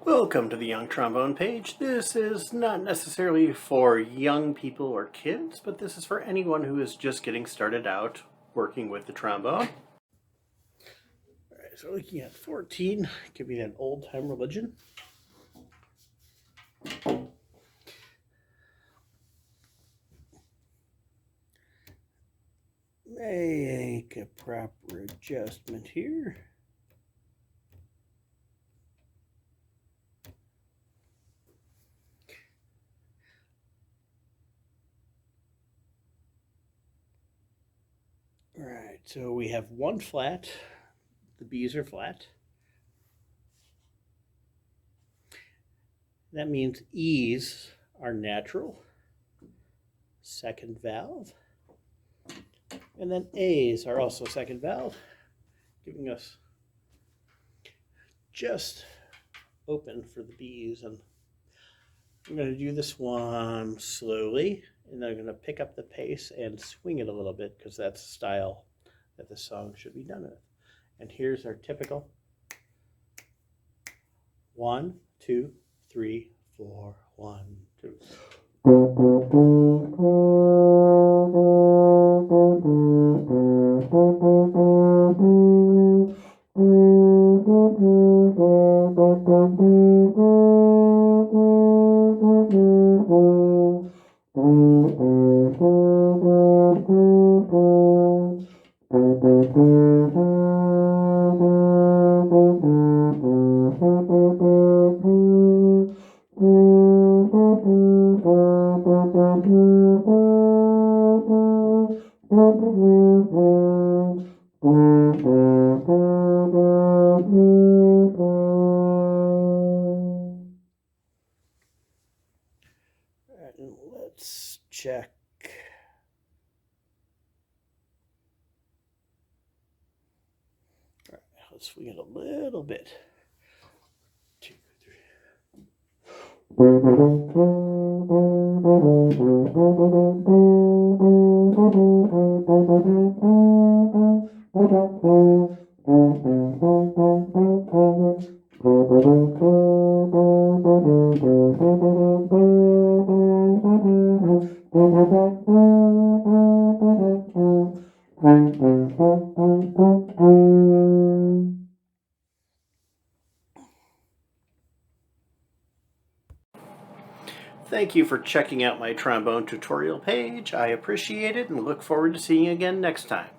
Welcome to the Young Trombone page. This is not necessarily for young people or kids, but this is for anyone who is just getting started out working with the trombone. All right, so looking at 14, give me that old-time religion. Make a proper adjustment here. All right, so we have one flat. The B's are flat. That means E's are natural, second valve. And then A's are also second valve, giving us just open for the B's. And I'm going to do this one slowly, and I'm going to pick up the pace and swing it a little bit because that's the style that the song should be done with. And here's our typical 1, 2, 3, 4, 1, 2. Let's check. All right, let's swing it a little bit. 2, 3. Thank you for checking out my trombone tutorial page. I appreciate it and look forward to seeing you again next time.